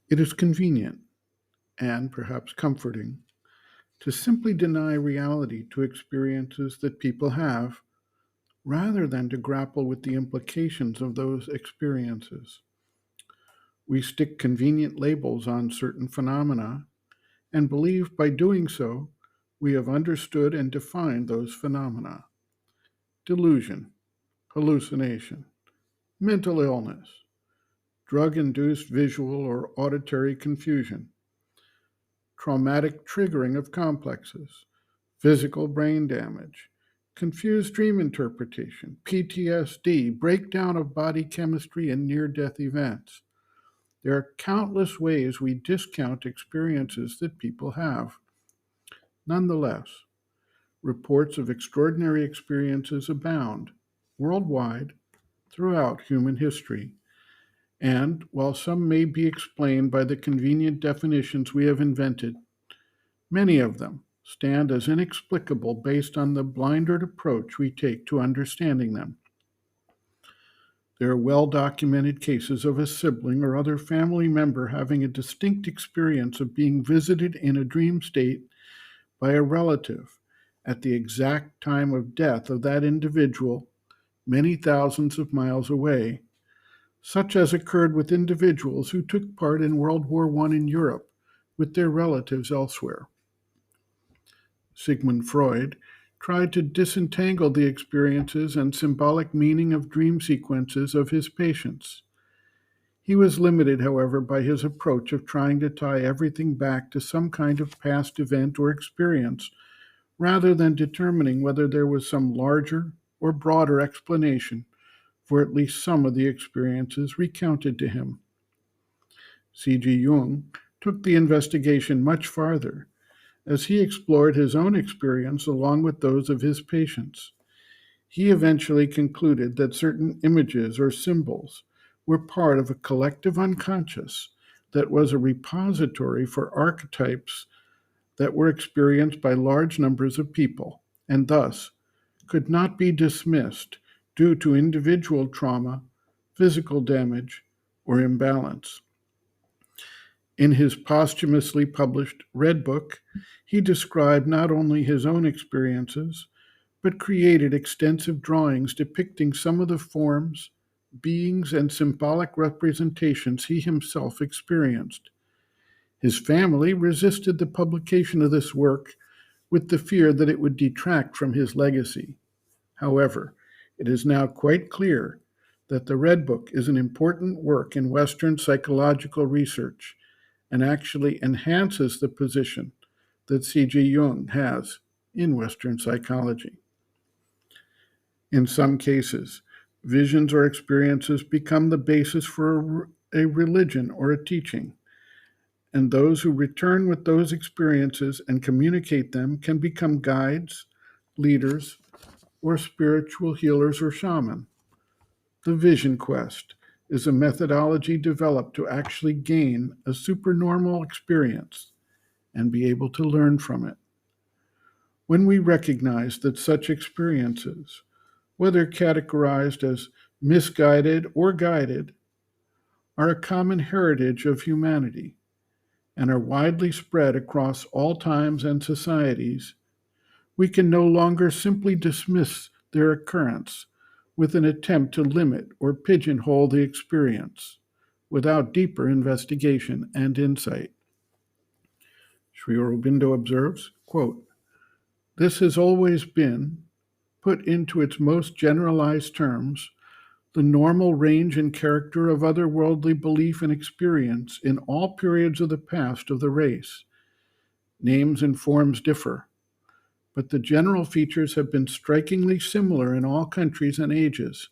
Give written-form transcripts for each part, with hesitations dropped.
It is convenient and perhaps comforting to simply deny reality to experiences that people have rather than to grapple with the implications of those experiences. We stick convenient labels on certain phenomena and believe by doing so we have understood and defined those phenomena. Delusion, hallucination, mental illness, drug induced visual or auditory confusion, traumatic triggering of complexes, physical brain damage, confused dream interpretation, PTSD, breakdown of body chemistry, and near death events. There are countless ways we discount experiences that people have. Nonetheless, reports of extraordinary experiences abound worldwide throughout human history. And while some may be explained by the convenient definitions we have invented, many of them stand as inexplicable based on the blinded approach we take to understanding them. There are well documented cases of a sibling or other family member having a distinct experience of being visited in a dream state by a relative at the exact time of death of that individual many thousands of miles away, such as occurred with individuals who took part in World War I in Europe with their relatives elsewhere. Sigmund Freud tried to disentangle the experiences and symbolic meaning of dream sequences of his patients. He was limited, however, by his approach of trying to tie everything back to some kind of past event or experience, rather than determining whether there was some larger or broader explanation for at least some of the experiences recounted to him. C.G. Jung took the investigation much farther, as he explored his own experience along with those of his patients. He eventually concluded that certain images or symbols were part of a collective unconscious that was a repository for archetypes that were experienced by large numbers of people, and thus could not be dismissed due to individual trauma, physical damage, or imbalance. In his posthumously published Red Book, he described not only his own experiences, but created extensive drawings depicting some of the forms, beings, and symbolic representations he himself experienced. His family resisted the publication of this work with the fear that it would detract from his legacy. However, it is now quite clear that the Red Book is an important work in Western psychological research and actually enhances the position that C.G. Jung has in Western psychology. In some cases, visions or experiences become the basis for a religion or a teaching, and those who return with those experiences and communicate them can become guides, leaders, or spiritual healers or shaman. The vision quest is a methodology developed to actually gain a supernormal experience and be able to learn from it. When we recognize that such experiences, whether categorized as misguided or guided, are a common heritage of humanity and are widely spread across all times and societies, we can no longer simply dismiss their occurrence with an attempt to limit or pigeonhole the experience without deeper investigation and insight. Sri Aurobindo observes, quote, "This has always been, put into its most generalized terms, the normal range and character of otherworldly belief and experience in all periods of the past of the race. Names and forms differ, but the general features have been strikingly similar in all countries and ages.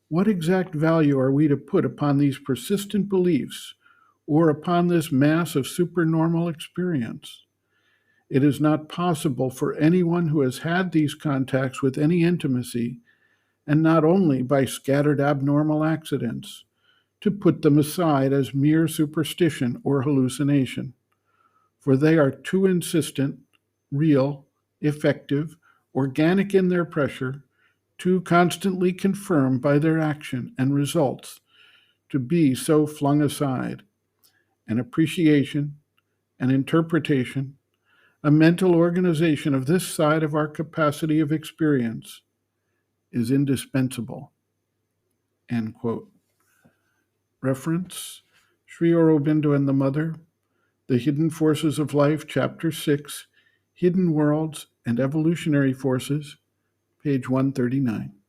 What exact value are we to put upon these persistent beliefs or upon this mass of supernormal experience? It is not possible for anyone who has had these contacts with any intimacy, and not only by scattered abnormal accidents, to put them aside as mere superstition or hallucination, for they are too insistent, real, effective, organic in their pressure, too constantly confirmed by their action and results to be so flung aside. an appreciation, an interpretation, a mental organization of this side of our capacity of experience is indispensable. End quote. Reference Sri Aurobindo and the Mother, The Hidden Forces of Life, Chapter 6, Hidden Worlds and Evolutionary Forces, page 139.